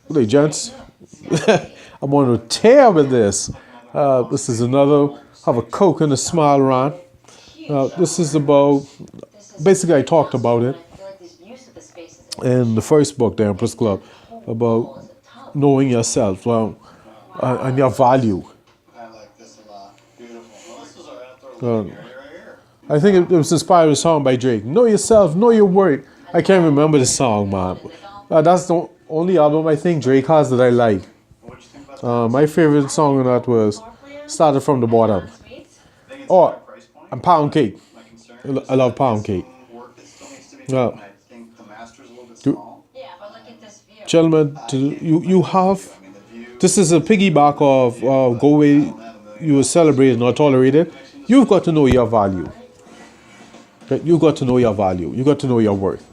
Good day, gents. I'm on a tear with this. This is another have a Coke and a Smile rant. This is about, basically I talked about it in the first book, The Empress Club, about knowing yourself, and your value. I think it was inspired with a song by Drake. Know yourself, know your worth. I can't remember the song, man. That's the only album I think Drake has that I like. My favorite song on that was Started From the Bottom. Oh, and Pound Cake. I love Pound Cake. Gentlemen, you have, this is a piggyback of go away, you were celebrated, not tolerated. You've got to know your value. Okay? You've got to know your value. You've got to know your worth.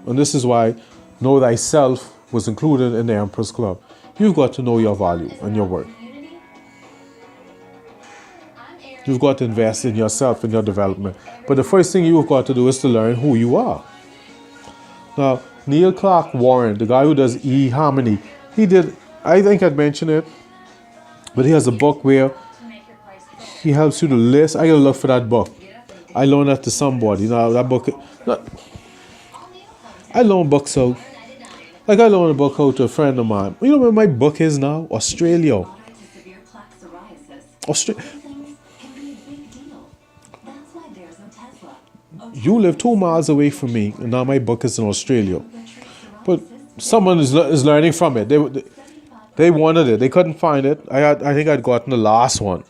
And this is why Know Thyself was included in the Empress Club. You've got to know your value and your worth. You've got to invest in yourself and your development. But the first thing you've got to do is to learn who you are. Now, Neil Clark Warren, the guy who does eHarmony, he did, I think I'd mention it, but he has a book where he helps you to list. I gotta look for that book. I loaned that to somebody. Now, that book, I loan books out. Like I loaned a book out to a friend of mine. You know where my book is now? Australia. You live 2 miles away from me, and now my book is in Australia. But someone is learning from it. They wanted it. They couldn't find it. I think I'd gotten the last one.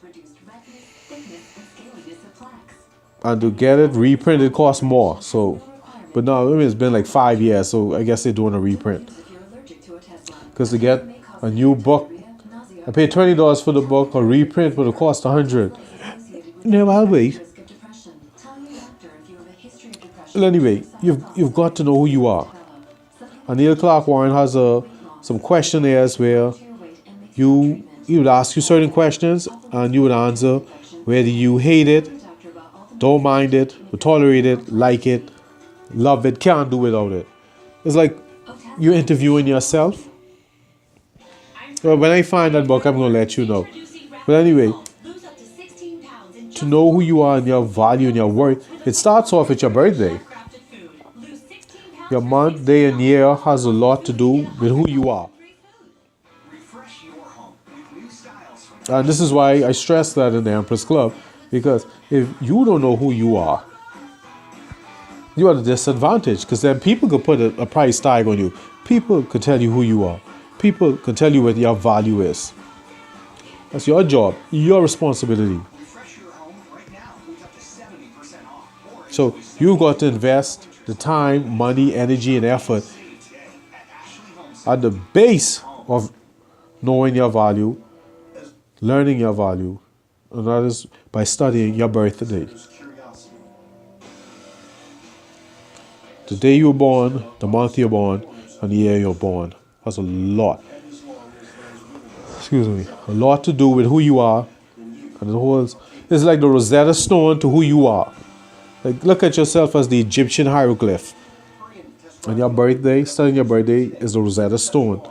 And to get it reprinted costs more. So, but now it's been like 5 years, so I guess they're doing a reprint. Because to get a new book, I paid $20 for the book. A reprint would have cost $100. No, I'll wait. Well, anyway, you've got to know who you are. And Neil Clark Warren has some questionnaires where he would ask you certain questions and you would answer whether you hate it, don't mind it, tolerate it, like it, love it, can't do without it. It's like you're interviewing yourself. Well, when I find that book, I'm going to let you know. But anyway, to know who you are and your value and your worth, it starts off at your birthday. Your month, day, and year has a lot to do with who you are. And this is why I stress that in the Empress Club, because if you don't know who you are, you are at a disadvantage, because then people could put a price tag on you. People could tell you who you are. People could tell you what your value is. That's your job, your responsibility. So you've got to invest the time, money, energy, and effort at the base of knowing your value, learning your value, and that is by studying your birthday. The day you were born, the month you're born, and the year you're born has a lot. A lot to do with who you are, and the whole is like the Rosetta Stone to who you are. Like, look at yourself as the Egyptian hieroglyph. And your birthday, studying your birthday, is the Rosetta Stone.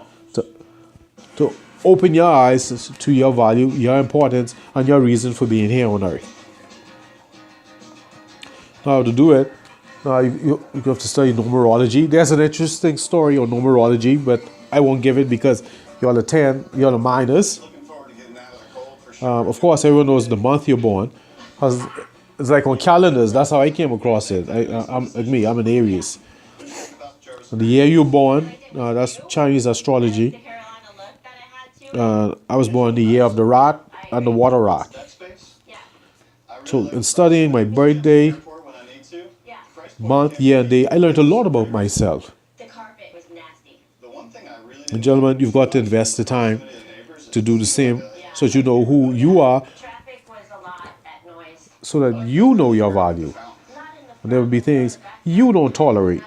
To open your eyes to your value, your importance, and your reason for being here on earth. Now, to do it, you have to study numerology. There's an interesting story on numerology, but I won't give it because you're the minors. Of course, everyone knows the month you're born. It's like on calendars. That's how I came across it. I'm an Aries. And the year you're born, that's Chinese astrology. I was born the year of the rat and the water rat. So in studying my birthday, month, year, and day, I learned a lot about myself. And gentlemen, you've got to invest the time to do the same so that you know who you are, so that you know your value. And there will be things you don't tolerate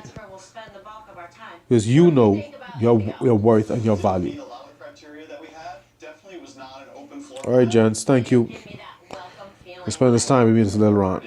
because you know your worth and your value. All right, gents, thank you for spending this time with me in this little rant.